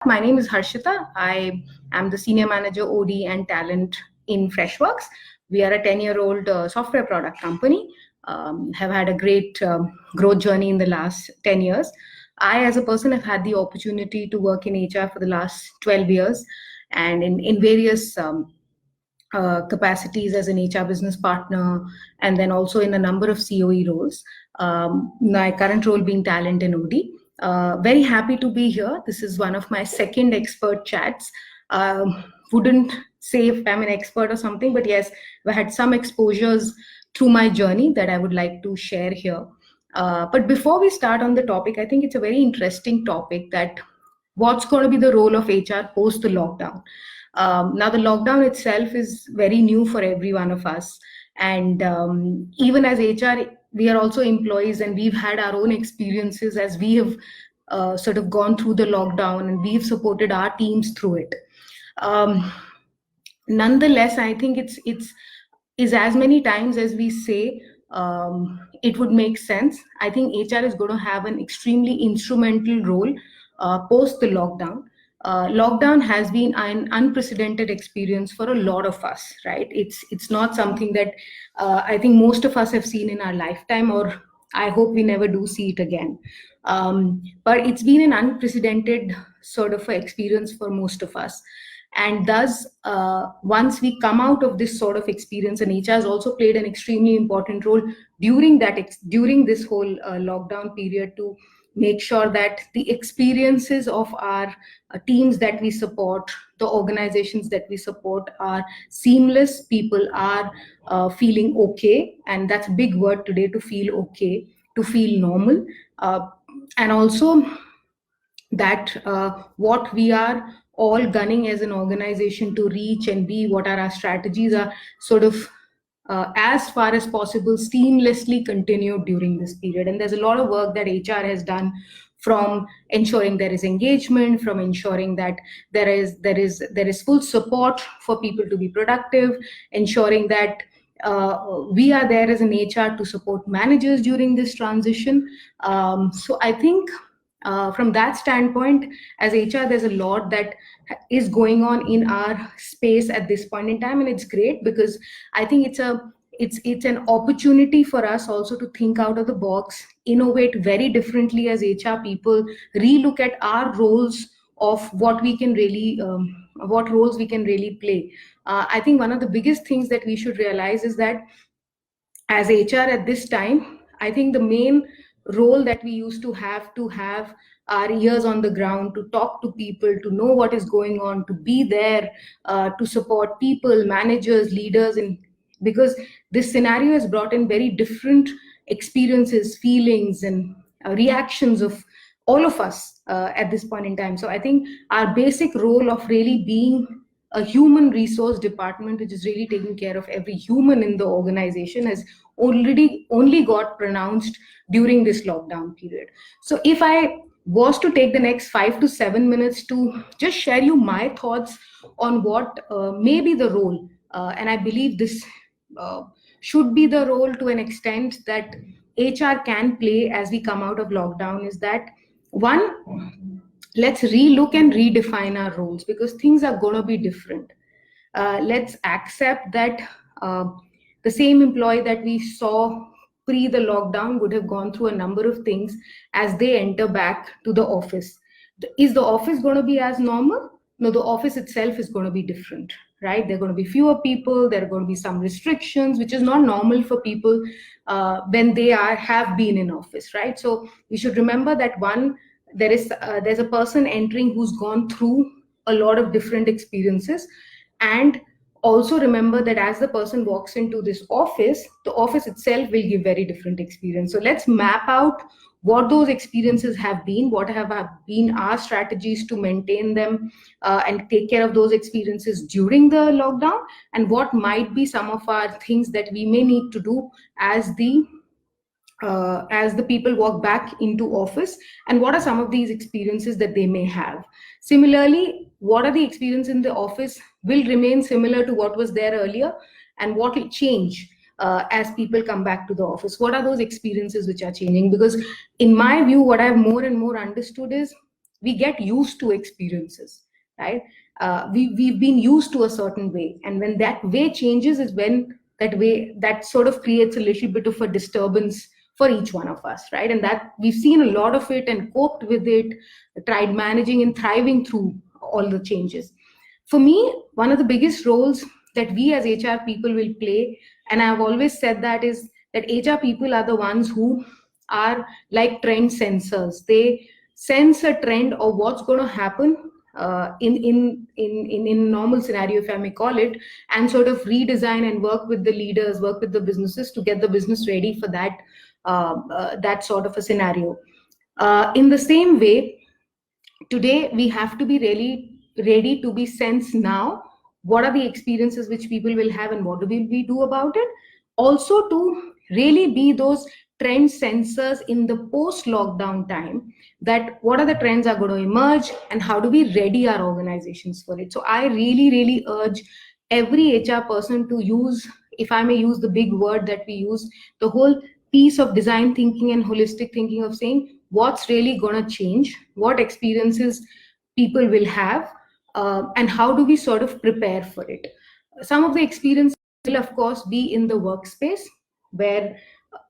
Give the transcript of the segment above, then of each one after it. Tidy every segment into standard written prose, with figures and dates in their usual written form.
my name is Harshita. I am the Senior Manager OD and Talent in Freshworks. We are a 10-year-old software product company, have had a great growth journey in the last 10 years. I, as a person, have had the opportunity to work in HR for the last 12 years and in various capacities as an HR business partner, and then also in a number of COE roles. My current role being talent and OD. Very happy to be here. This is one of my second expert chats. Wouldn't say if I'm an expert or something, but yes, I had some exposures through my journey that I would like to share here. But before we start on the topic, I think it's a very interesting topic, that what's going to be the role of HR post the lockdown. Now, the lockdown itself is very new for every one of us. And even as HR, we are also employees, and we've had our own experiences as we have sort of gone through the lockdown, and we've supported our teams through it. Nonetheless, I think it's as many times as we say it would make sense. I think HR is going to have an extremely instrumental role post the lockdown. Lockdown has been an unprecedented experience for a lot of us, right? It's not something that I think most of us have seen in our lifetime, or I hope we never do see it again. But it's been an unprecedented sort of experience for most of us. And thus, once we come out of this sort of experience, and HR has also played an extremely important role during this whole lockdown period, to make sure that the experiences of our teams that we support, the organizations that we support, are seamless. People are feeling okay, and that's a big word today, to feel okay, to feel normal, and also that what we are all gunning as an organization to reach and be, what are our strategies, are sort of as far as possible seamlessly continued during this period. And there's a lot of work that HR has done, from ensuring there is engagement, from ensuring that there is full support for people to be productive, ensuring that we are there as an HR to support managers during this transition. So I think from that standpoint, as HR, there's a lot that is going on in our space at this point in time, and it's great, because I think it's an opportunity for us also to think out of the box, innovate very differently as HR people, relook at our roles of what we can really, what roles we can really play. I think one of the biggest things that we should realize is that as HR at this time, I think the main role that we used to have our ears on the ground, to talk to people, to know what is going on, to be there to support people, managers, leaders, and because this scenario has brought in very different experiences, feelings, and reactions of all of us at this point in time. So I think our basic role of really being a human resource department, which is really taking care of every human in the organization, has only got pronounced during this lockdown period. So if I was to take the next 5 to 7 minutes to just share you my thoughts on what may be the role, and I believe this should be the role to an extent that HR can play as we come out of lockdown, is that, one, let's relook and redefine our roles, because things are going to be different. Let's accept that the same employee that we saw pre the lockdown would have gone through a number of things as they enter back to the office. Is the office going to be as normal? No, the office itself is going to be different, right? There are going to be fewer people. There are going to be some restrictions, which is not normal for people when they have been in office, right? So we should remember that, one, there's a person entering who's gone through a lot of different experiences, and also remember that as the person walks into this office, the office itself will give very different experience. So let's map out what those experiences have been, what have been our strategies to maintain them and take care of those experiences during the lockdown, and what might be some of our things that we may need to do as the people walk back into office, and what are some of these experiences that they may have. Similarly, what are the experiences in the office will remain similar to what was there earlier, and what will change as people come back to the office? What are those experiences which are changing? Because in my view, what I've more and more understood is we get used to experiences, right? We've been used to a certain way, and when that way changes is when that sort of creates a little bit of a disturbance for each one of us, right? And that we've seen a lot of it and coped with it, tried managing and thriving through all the changes. For me, one of the biggest roles that we as HR people will play, and I've always said that, is that HR people are the ones who are like trend sensors. They sense a trend of what's going to happen in normal scenario, if I may call it, and sort of redesign and work with the leaders, work with the businesses to get the business ready for that sort of a scenario. In the same way, today we have to be really ready to be sense now what are the experiences which people will have and what do we do about it, also to really be those trend sensors in the post lockdown time, that what are the trends are going to emerge and how do we ready our organizations for it. So I really urge every HR person to use, if I may use the big word that we use, the whole piece of design thinking and holistic thinking of saying what's really going to change, what experiences people will have, and how do we sort of prepare for it. Some of the experiences will of course be in the workspace, where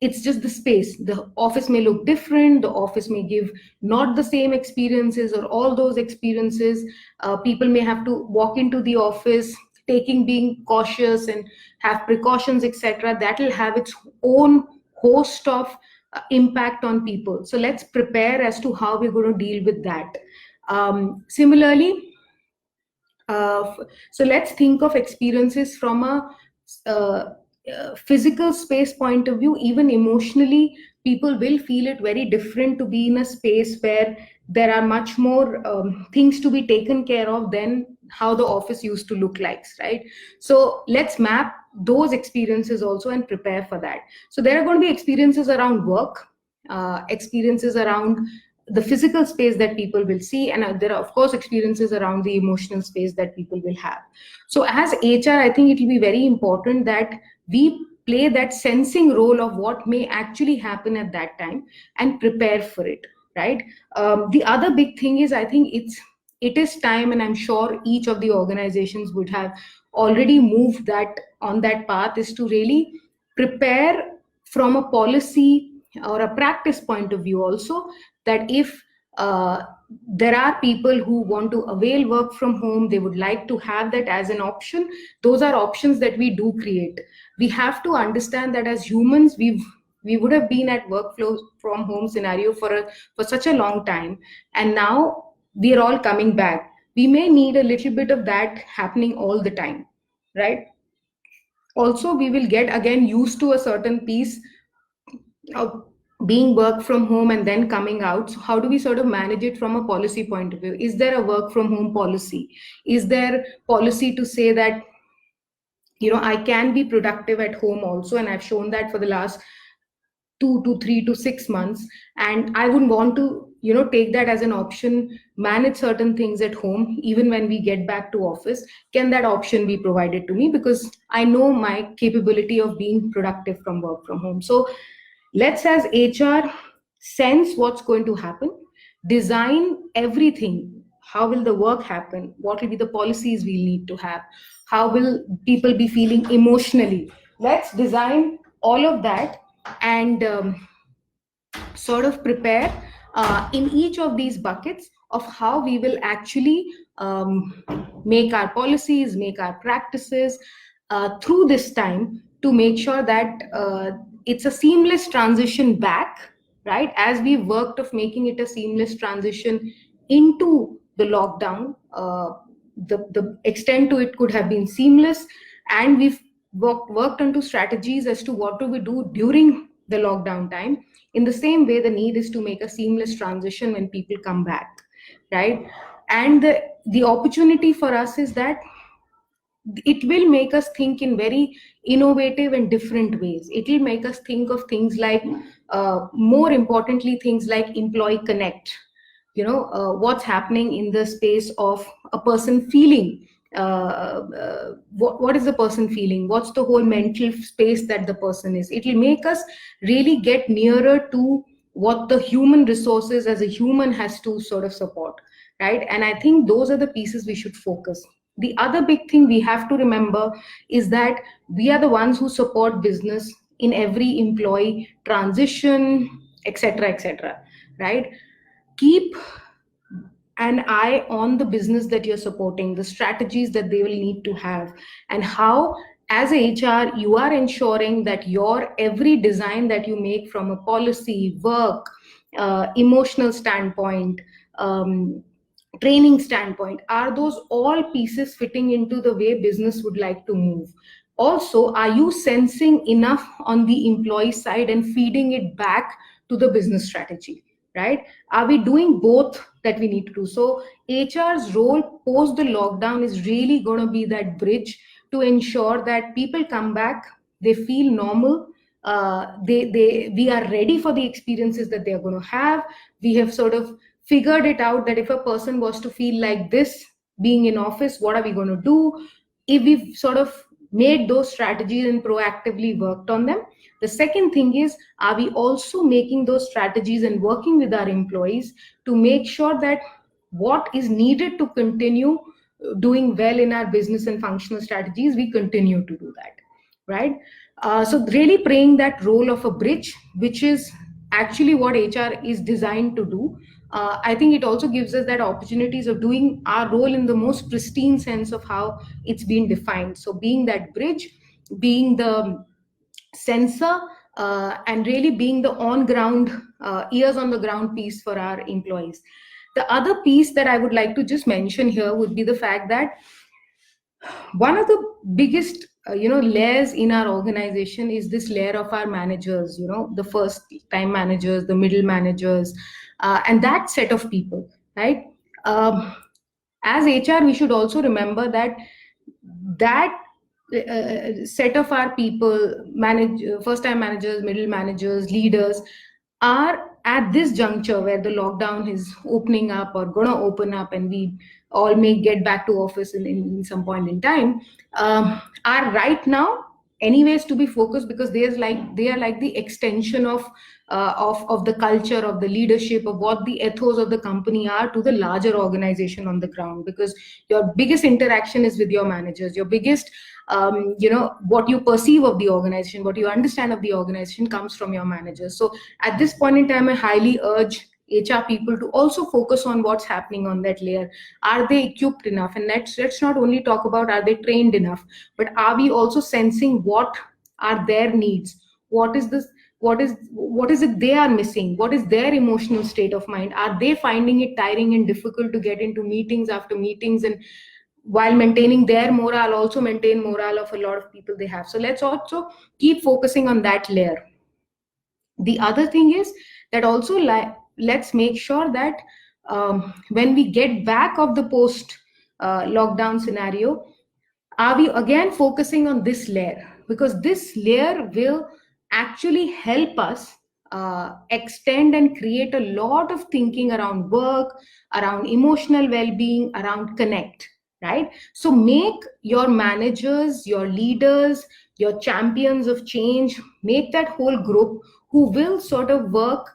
it's just the space. The office may look different, the office may give not the same experiences or all those experiences. People may have to walk into the office being cautious and have precautions, etc. That will have its own host of impact on people. So let's prepare as to how we're going to deal with that. Similarly, so let's think of experiences from a physical space point of view. Even emotionally, people will feel it very different to be in a space where there are much more things to be taken care of than how the office used to look like, right? So let's map those experiences also and prepare for that. So there are going to be experiences around work, experiences around the physical space that people will see, and there are of course experiences around the emotional space that people will have. So as HR, I think it will be very important that we play that sensing role of what may actually happen at that time and prepare for it, right? The other big thing is, I think it is time, and I'm sure each of the organizations would have already moved that on that path, is to really prepare from a policy or a practice point of view also, that if there are people who want to avail work from home, they would like to have that as an option. Those are options that we do create. We have to understand that as humans, we would have been at workflow from home scenario for such a long time, and now we are all coming back. We may need a little bit of that happening all the time, right? Also, we will get again used to a certain piece of being work from home and then coming out. So how do we sort of manage it from a policy point of view? Is there a work from home policy? Is there policy to say that, I can be productive at home also? And I've shown that for the last 2 to 3 to 6 months, and I wouldn't want to take that as an option, manage certain things at home even when we get back to office. Can that option be provided to me, because I know my capability of being productive from work from home? So let's, as HR, sense what's going to happen, design everything. How will the work happen? What will be the policies we need to have? How will people be feeling emotionally? Let's design all of that and sort of prepare in each of these buckets of how we will actually make our policies, make our practices through this time, to make sure that it's a seamless transition back, right? As we worked of making it a seamless transition into the lockdown, the extent to it could have been seamless, and we've worked onto strategies as to what do we do during the lockdown time. In the same way, the need is to make a seamless transition when people come back, right? And the opportunity for us is that it will make us think in very innovative and different ways. It will make us think of things like, more importantly, things like employee connect. What's happening in the space of a person feeling. What is the person feeling? What's the whole mental space that the person is? It will make us really get nearer to what the human resources as a human has to sort of support, right? And I think those are the pieces we should focus. The other big thing we have to remember is that we are the ones who support business in every employee transition, etc., etc., right? Keep an eye on the business that you're supporting, the strategies that they will need to have, and how, as a HR, you are ensuring that your every design that you make from a policy, work, emotional standpoint, um, training standpoint, are those all pieces fitting into the way business would like to move? Also, are you sensing enough on the employee side and feeding it back to the business strategy, right? Are we doing both that we need to do? So HR's role post the lockdown is really going to be that bridge to ensure that people come back, they feel normal, we are ready for the experiences that they're going to have. We have sort of figured it out that if a person was to feel like this being in office, what are we going to do? If we've sort of made those strategies and proactively worked on them. The second thing is, are we also making those strategies and working with our employees to make sure that what is needed to continue doing well in our business and functional strategies, we continue to do that, right? So really playing that role of a bridge, which is actually what HR is designed to do. I think it also gives us that opportunities of doing our role in the most pristine sense of how it's been defined. So being that bridge, being the sensor, and really being the on ground, ears on the ground piece for our employees. The other piece that I would like to just mention here would be the fact that one of the biggest layers in our organization is this layer of our managers, the first time managers, the middle managers, and that set of people, right? As HR, we should also remember that set of our people, first time managers, middle managers, leaders, are at this juncture where the lockdown is opening up or going to open up, and we all may get back to office in some point in time, are right now anyways to be focused, because they are like the extension of the culture, of the leadership, of what the ethos of the company are to the larger organization on the ground. Because your biggest interaction is with your managers, your biggest what you perceive of the organization, what you understand of the organization comes from your managers. So at this point in time, I highly urge HR people to also focus on what's happening on that layer. Are they equipped enough? And let's not only talk about are they trained enough, but are we also sensing what are their needs? What is this? What is it they are missing? What is their emotional state of mind? Are they finding it tiring and difficult to get into meetings after meetings, and while maintaining their morale, also maintain morale of a lot of people they have? So let's also keep focusing on that layer. The other thing is that also let's make sure that when we get back of the post lockdown scenario, are we again focusing on this layer? Because this layer will actually help us extend and create a lot of thinking around work, around emotional well-being, around connect, right? So make your managers, your leaders, your champions of change, make that whole group who will sort of work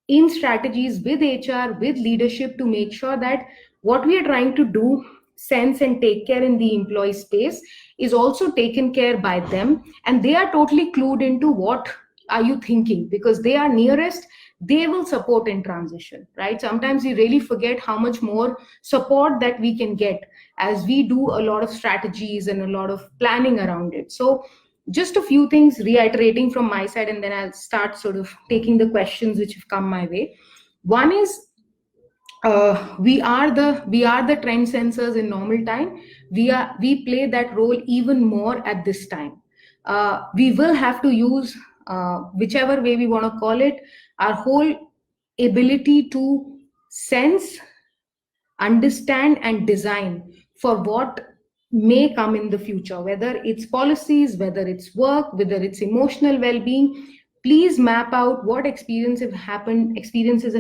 in strategies with HR, with leadership, to make sure that what we are trying to do, sense and take care in the employee space, is also taken care by them, and they are totally clued into what are you thinking, because they are nearest. They will support in transition, right? Sometimes we really forget how much more support that we can get as we do a lot of strategies and a lot of planning around it. So just a few things reiterating from my side, and then I'll start sort of taking the questions which have come my way. One is, we are the trend sensors in normal time. We play that role even more at this time. We will have to use, whichever way we want to call it, our whole ability to sense, understand and design for what may come in the future, whether it's policies, whether it's work, whether it's emotional well-being. Please map out what experiences have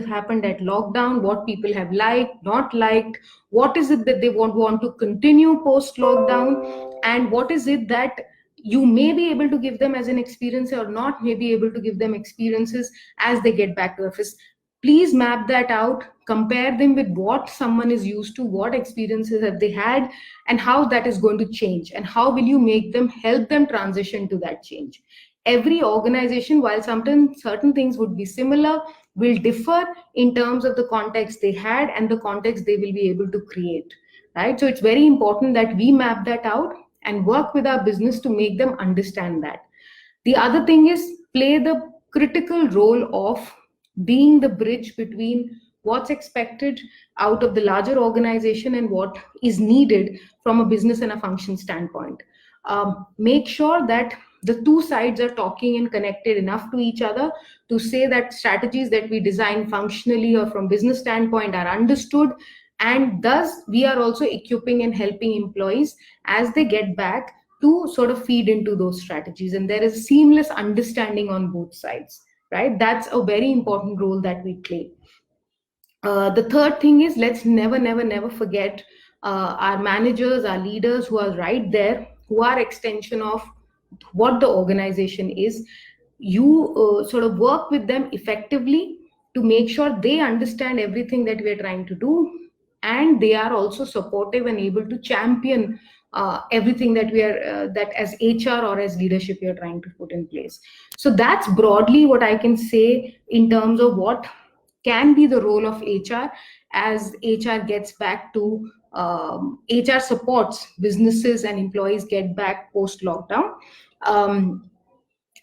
happened at lockdown, what people have liked, not liked, what is it that they want to continue post lockdown, and what is it that you may be able to give them as an experience or not may be able to give them experiences as they get back to office. Please map that out, compare them with what someone is used to, what experiences have they had, and how that is going to change, and how will you make them, help them transition to that change. Every organization, while sometimes certain things would be similar, will differ in terms of the context they had and the context they will be able to create, right? So it's very important that we map that out and work with our business to make them understand that. The other thing is play the critical role of being the bridge between what's expected out of the larger organization and what is needed from a business and a function standpoint. Make sure that the two sides are talking and connected enough to each other to say that strategies that we design functionally or from business standpoint are understood, and thus we are also equipping and helping employees as they get back to sort of feed into those strategies, and there is seamless understanding on both sides, right? That's a very important role that we play. The third thing is, let's never forget our managers, our leaders who are right there, who are extension of what the organization is. You sort of work with them effectively to make sure they understand everything that we are trying to do, and they are also supportive and able to champion everything that we are that as HR or as leadership we are trying to put in place. So that's broadly what I can say in terms of what can be the role of HR as HR gets back to HR supports businesses and employees get back post lockdown.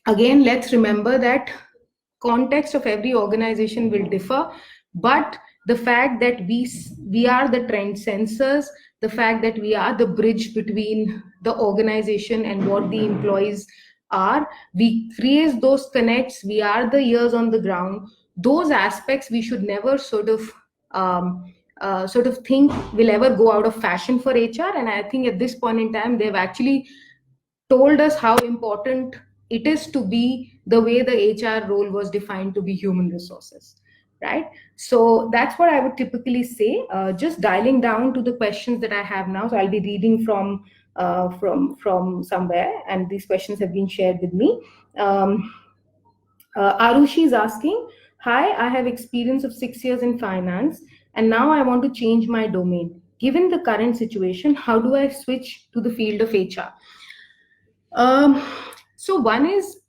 Again, let's remember that context of every organization will differ, but the fact that we are the trend sensors, the fact that we are the bridge between the organization and what the employees are, we create those connects, we are the ears on the ground. Those aspects we should never sort of think will ever go out of fashion for HR. And I think at this point in time, they've actually told us how important it is to be the way the HR role was defined to be human resources, right? So that's what I would typically say. Just dialing down to the questions that I have now. So I'll be reading from somewhere, and these questions have been shared with me. Arushi is asking, hi, I have experience of 6 years in finance, and now I want to change my domain. Given the current situation, how do I switch to the field of HR? So one is,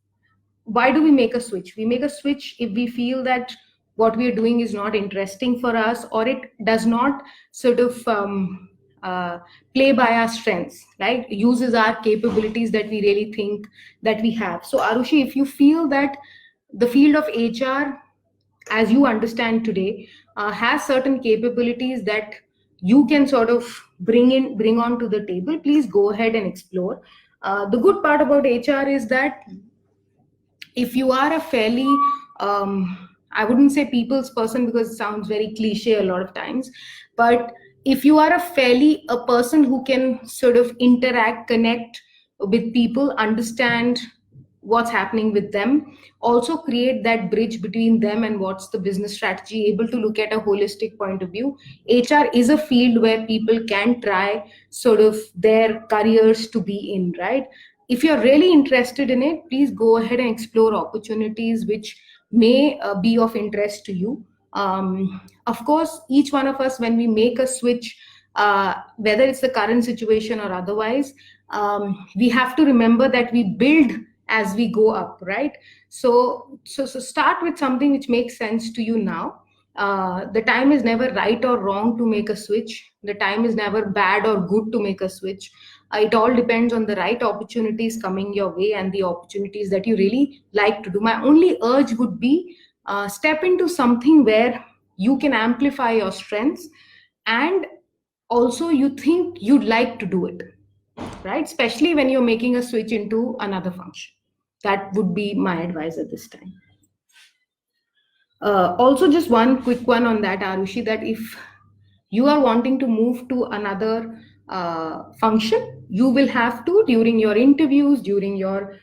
why do we make a switch? We make a switch if we feel that what we are doing is not interesting for us, or it does not sort of play by our strengths, right? Uses our capabilities that we really think that we have. So Arushi, if you feel that the field of HR, as you understand today, has certain capabilities that you can sort of bring onto the table, please go ahead and explore. The good part about HR is that if you are a fairly, I wouldn't say people's person because it sounds very cliche a lot of times, but if you are a person who can sort of interact, connect with people, understand what's happening with them, also create that bridge between them and what's the business strategy, able to look at a holistic point of view, HR is a field where people can try sort of their careers to be in, right? If you're really interested in it, please go ahead and explore opportunities which may be of interest to you. Of course, each one of us, when we make a switch, whether it's the current situation or otherwise, we have to remember that we build as we go up, right? So start with something which makes sense to you now. The time is never right or wrong to make a switch. The time is never bad or good to make a switch. It all depends on the right opportunities coming your way and the opportunities that you really like to do. My only urge would be step into something where you can amplify your strengths and also you think you'd like to do it, right? Especially when you're making a switch into another function. That would be my advice at this time. Also, just one quick one on that, Arushi, that if you are wanting to move to another function, you will have to, during your interviews, during your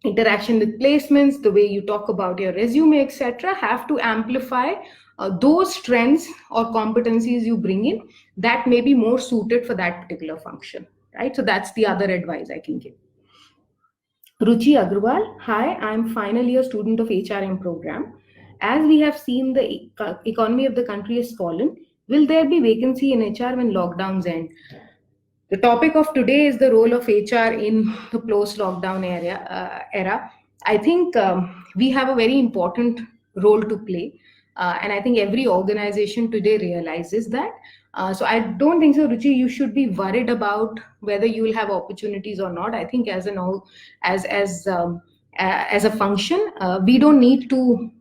interaction with placements, the way you talk about your resume, etc., have to amplify those strengths or competencies you bring in that may be more suited for that particular function. right? So that's the other advice I can give. Ruchi Agrawal, hi, I'm final year student of HRM program. As we have seen the economy of the country has fallen, will there be vacancy in HR when lockdowns end? The topic of today is the role of HR in the post-lockdown era. I think we have a very important role to play, and I think every organization today realizes that. So I don't think so, Ruchi. You should be worried about whether you will have opportunities or not. I think as a function, we don't need to.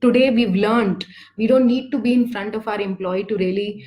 Today we've learned we don't need to be in front of our employee to really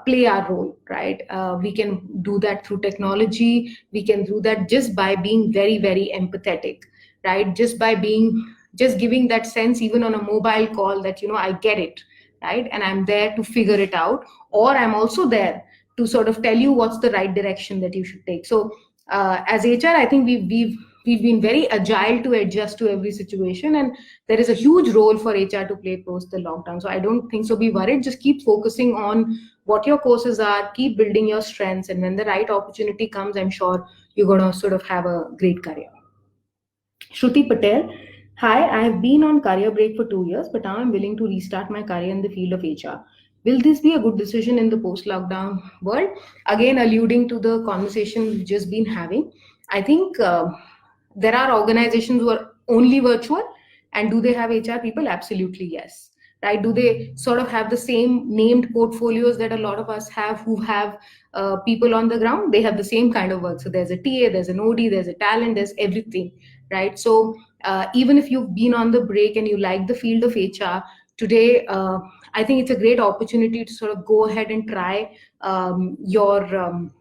play our role, right? We can do that through technology. We can do that just by being very, very empathetic, right? Just giving that sense, even on a mobile call, that I get it, right? And I'm there to figure it out, or I'm also there to sort of tell you what's the right direction that you should take. So as HR, I think we've been very agile to adjust to every situation, and there is a huge role for HR to play post the lockdown. So I don't think so. Be worried. Just keep focusing on what your courses are. Keep building your strengths, and when the right opportunity comes, I'm sure you're gonna sort of have a great career. Shruti Patel, hi. I have been on career break for 2 years, but now I'm willing to restart my career in the field of HR. Will this be a good decision in the post-lockdown world? Again, alluding to the conversation we've just been having, I think there are organizations who are only virtual, and do they have HR people? Absolutely yes. Right? Do they sort of have the same named portfolios that a lot of us have, who have people on the ground? They have the same kind of work. So there's a TA, there's an OD, there's a talent, there's everything, right? So even if you've been on the break and you like the field of HR today, I think it's a great opportunity to sort of go ahead and try your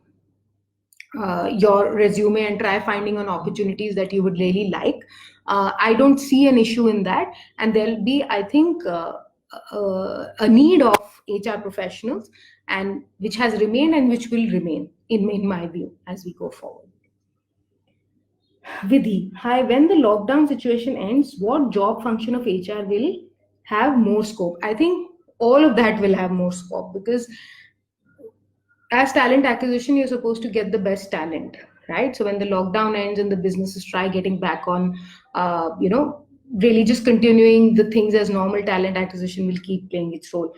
resume and try finding on opportunities that you would really like. I don't see an issue in that, and there'll be, I think, a need of HR professionals, and which has remained and which will remain, in my view, as we go forward. Vidhi, hi. When the lockdown situation ends, what job function of HR will have more scope? I think all of that will have more scope, because as talent acquisition, you're supposed to get the best talent, right? So when the lockdown ends and the businesses try getting back on, really just continuing the things as normal, talent acquisition will keep playing its role.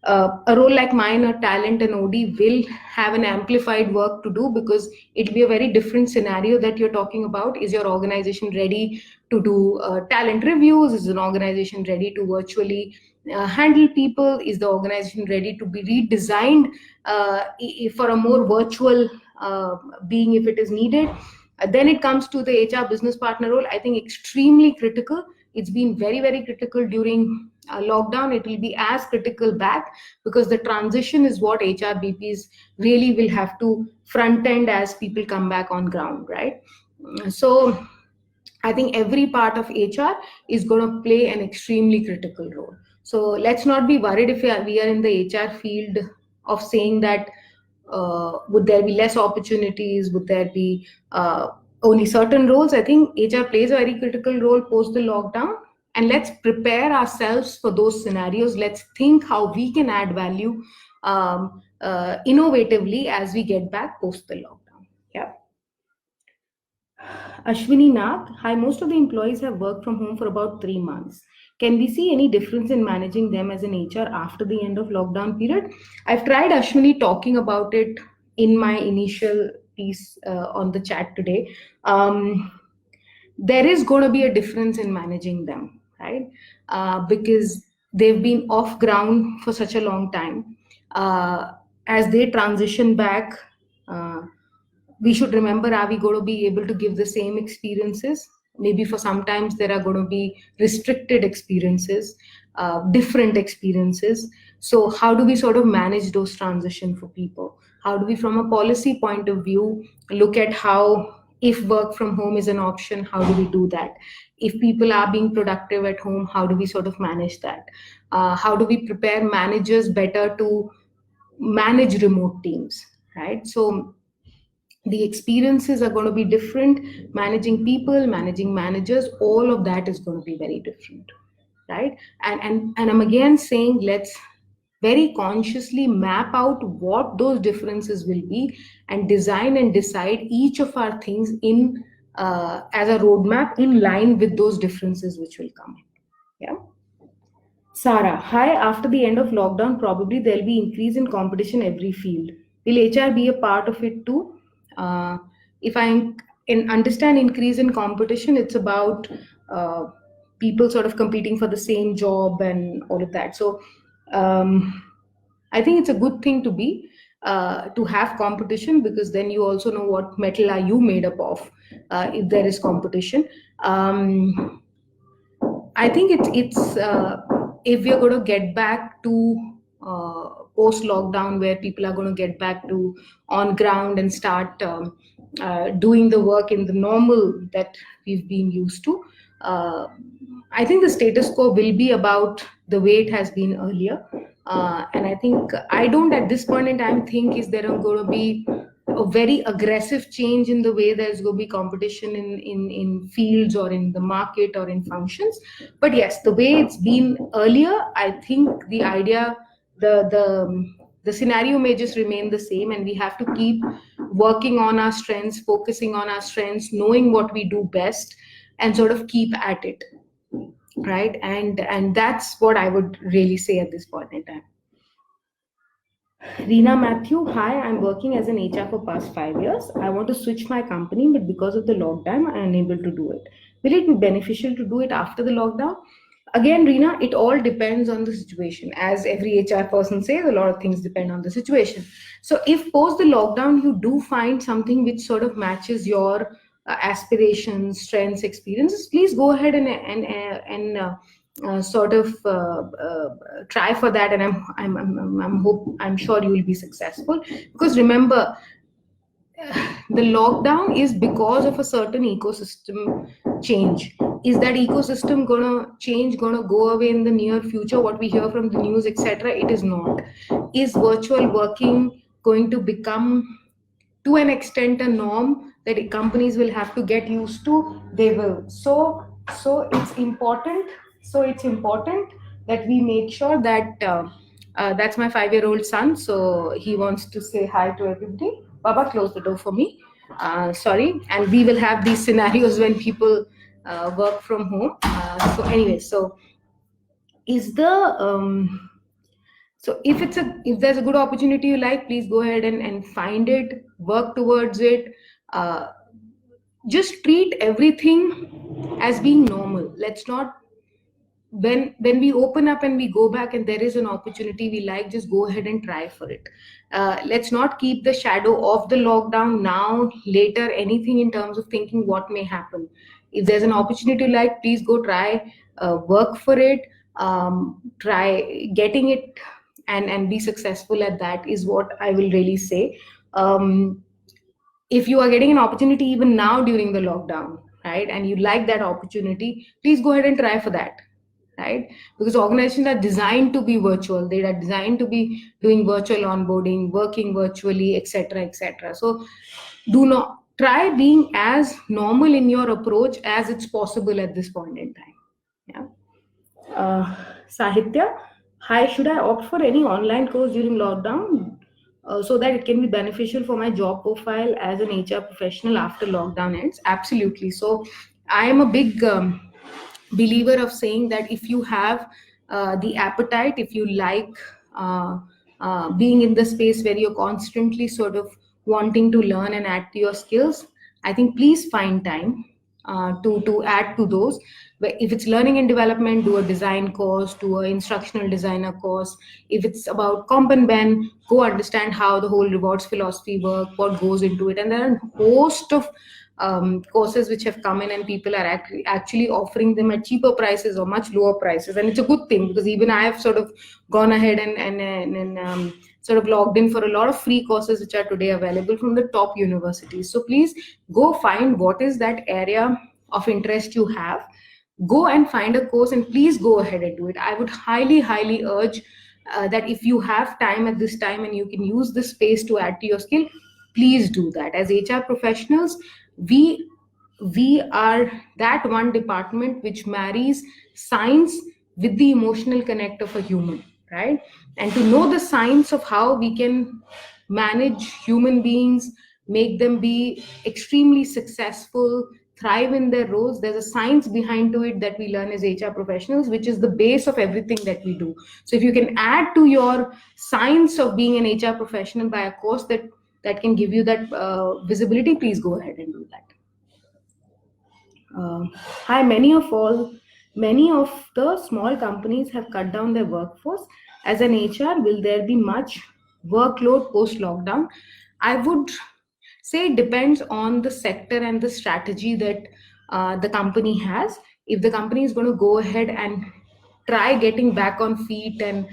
A role like mine, a talent and OD, will have an amplified work to do, because it'll be a very different scenario that you're talking about. Is your organization ready to do talent reviews? Is an organization ready to virtually handle people? Is the organization ready to be redesigned for a more virtual being if it is needed? Then it comes to the HR business partner role. I think extremely critical. It's been very, very critical during lockdown. It will be as critical back, because the transition is what HR BPs really will have to front end as people come back on ground, right? So I think every part of HR is going to play an extremely critical role. So let's not be worried if we are in the HR field of saying that would there be less opportunities? Would there be only certain roles? I think HR plays a very critical role post the lockdown. And let's prepare ourselves for those scenarios. Let's think how we can add value innovatively as we get back post the lockdown. Yeah. Ashwini Nag, hi. Most of the employees have worked from home for about 3 months. Can we see any difference in managing them as an HR after the end of lockdown period? I've tried, Ashwini, talking about it in my initial piece on the chat today. There is going to be a difference in managing them, right? Because they've been off ground for such a long time. As they transition back, we should remember, are we going to be able to give the same experiences? Maybe for sometimes there are going to be restricted experiences, different experiences. So how do we sort of manage those transition for people? How do we, from a policy point of view, look at how, if work from home is an option, how do we do that? If people are being productive at home, how do we sort of manage that? How do we prepare managers better to manage remote teams, right? So the experiences are going to be different. Managing people, managing managers, all of that is going to be very different, right? And I'm again saying, let's very consciously map out what those differences will be and design and decide each of our things in as a roadmap in line with those differences which will come in. Yeah. Sarah, hi. After the end of lockdown, probably there'll be increase in competition every field. Will HR be a part of it too? If understand increase in competition, it's about uh, people sort of competing for the same job and all of that. So um, I think it's a good thing to have competition, because then you also know what metal are you made up of if there is competition. I think it's if we're going to get back to post lockdown, where people are going to get back to on ground and start doing the work in the normal that we've been used to. Uh, I think the status quo will be about the way it has been earlier, and I think I don't at this point in time think is there going to be a very aggressive change in the way there's going to be competition in fields or in the market or in functions. But yes, the way it's been earlier, I think the idea, the scenario may just remain the same, and we have to keep working on our strengths, focusing on our strengths, knowing what we do best, and sort of keep at it, right? And that's what I would really say at this point in time. Reena Matthew, hi, I'm working as an HR for past 5 years. I want to switch my company, but because of the lockdown, I'm unable to do it. Will it be beneficial to do it after the lockdown? Again, Reena, it all depends on the situation. As every HR person says, a lot of things depend on the situation. So if post the lockdown you do find something which sort of matches your aspirations, strengths, experiences, please go ahead and sort of try for that, and I'm sure you will be successful, because remember, the lockdown is because of a certain ecosystem change. Is that ecosystem gonna change, gonna go away in the near future? What we hear from the news, etc., it is not. Is virtual working going to become to an extent a norm that companies will have to get used to? They will. So it's important that we make sure that that's my 5-year-old son, so he wants to say hi to everybody. Baba, close the door for me. Sorry. And we will have these scenarios when people work from home. So anyway, so is the so if there's a good opportunity you like, please go ahead and find it, work towards it. Just treat everything as being normal. Let's not, when we open up and we go back and there is an opportunity we like, just go ahead and try for it. Let's not keep the shadow of the lockdown now, later, anything in terms of thinking what may happen. If there's an opportunity you like, please go try, work for it, try getting it, and be successful at that, is what I will really say. If you are getting an opportunity even now during the lockdown, right, and you like that opportunity, please go ahead and try for that, right? Because organizations are designed to be virtual, they are designed to be doing virtual onboarding, working virtually, etc., etc. So do not try being as normal in your approach as it's possible at this point in time. Yeah. Sahitya, hi, should I opt for any online course during lockdown so that it can be beneficial for my job profile as an HR professional after lockdown ends? Absolutely. So I am a big believer of saying that if you have the appetite, if you like being in the space where you're constantly sort of wanting to learn and add to your skills, I think please find time to add to those. But if it's learning and development, do a design course, do an instructional designer course. If it's about comp and ben, go understand how the whole rewards philosophy work, what goes into it. And there are a host of courses which have come in, and people are actually offering them at cheaper prices or much lower prices, and it's a good thing, because even I have sort of gone ahead and sort of logged in for a lot of free courses which are today available from the top universities. So please go find what is that area of interest you have, go and find a course, and please go ahead and do it. I would highly urge that if you have time at this time and you can use this space to add to your skill, please do that. As HR professionals, we are that one department which marries science with the emotional connect of a human, right? And to know the science of how we can manage human beings, make them be extremely successful, thrive in their roles. There's a science behind to it that we learn as HR professionals, which is the base of everything that we do. So if you can add to your science of being an HR professional by a course that can give you that visibility, please go ahead and do that. Hi, many of the small companies have cut down their workforce. As an HR, will there be much workload post lockdown? I would say it depends on the sector and the strategy that the company has. If the company is going to go ahead and try getting back on feet and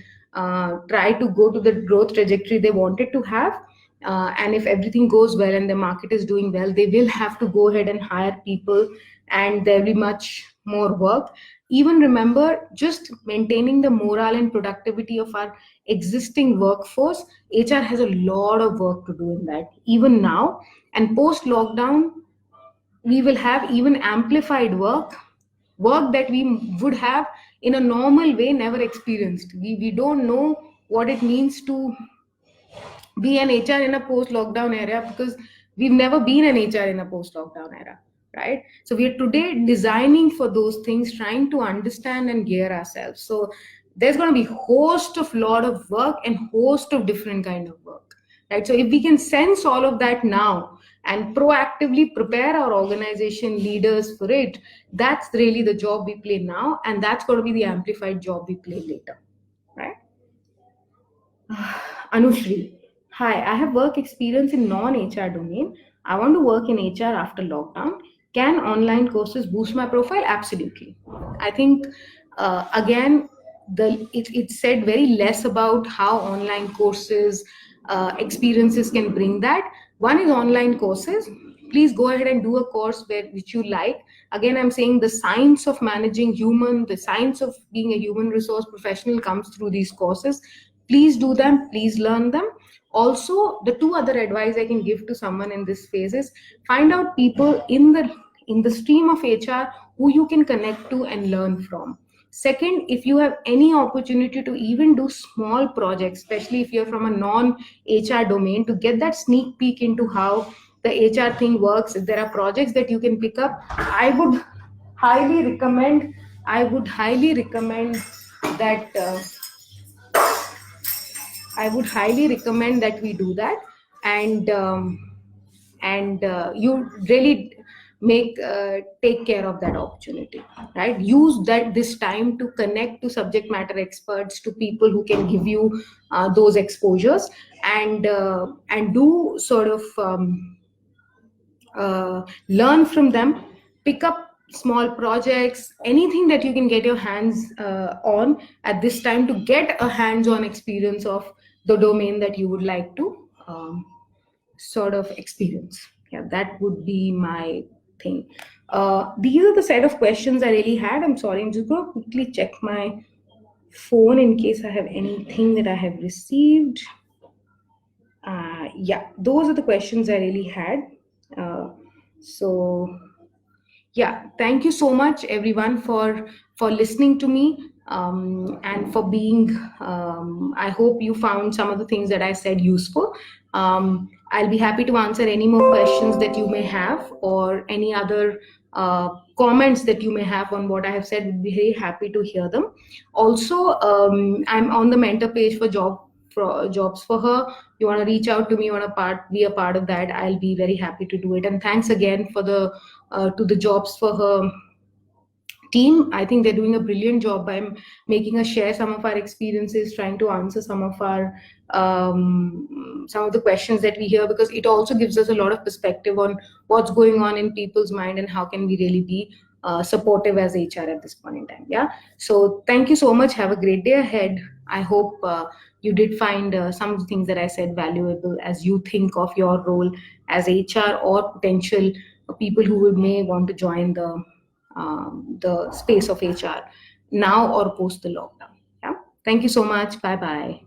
try to go to the growth trajectory they wanted to have, and if everything goes well and the market is doing well, they will have to go ahead and hire people, and there will be much more work. Even remember, just maintaining the morale and productivity of our existing workforce, HR has a lot of work to do in that even now. And post lockdown, we will have even amplified work that we would have in a normal way never experienced. We don't know what it means to be an HR in a post lockdown era, because we've never been an HR in a post lockdown era, right? So we are today designing for those things, trying to understand and gear ourselves. So there's going to be host of lot of work and host of different kind of work, right? So if we can sense all of that now and proactively prepare our organization leaders for it, that's really the job we play now, and that's going to be the amplified job we play later, right? Anushri, hi, I have work experience in non-HR domain. I want to work in HR after lockdown. Can online courses boost my profile? Absolutely. I think again, it said very less about how online courses experiences can bring that. One is online courses. Please go ahead and do a course which you like. Again, I'm saying the science of managing human, the science of being a human resource professional comes through these courses. Please do them, please learn them. Also, the two other advice I can give to someone in this phase is find out people in the stream of HR who you can connect to and learn from. Second, if you have any opportunity to even do small projects, especially if you're from a non-HR domain, to get that sneak peek into how the HR thing works, if there are projects that you can pick up, highly recommend I would highly recommend that I would highly recommend that we do that, and you really make take care of that opportunity, right? Use this time to connect to subject matter experts, to people who can give you those exposures, and do sort of learn from them, pick up small projects, anything that you can get your hands on at this time to get a hands-on experience of the domain that you would like to sort of experience. Yeah, that would be my thing. These are the set of questions I really had. I'm sorry, I'm just going to quickly check my phone in case I have anything that I have received. Yeah, those are the questions I really had. So yeah, thank you so much everyone for listening to me, and for being I hope you found some of the things that I said useful. I'll be happy to answer any more questions that you may have, or any other comments that you may have on what I have said. Would be very happy to hear them. Also, I'm on the mentor page for jobs for her. You want to reach out to me, want to be a part of that, I'll be very happy to do it. And thanks again for the to the jobs for her team. I think they're doing a brilliant job by making us share some of our experiences, trying to answer some of the questions that we hear, because it also gives us a lot of perspective on what's going on in people's mind and how can we really be supportive as HR at this point in time. Yeah. So thank you so much. Have a great day ahead. I hope you did find some of the things that I said valuable as you think of your role as HR, or potential people who may want to join the space of HR now or post the lockdown. Yeah. Thank you so much. Bye bye.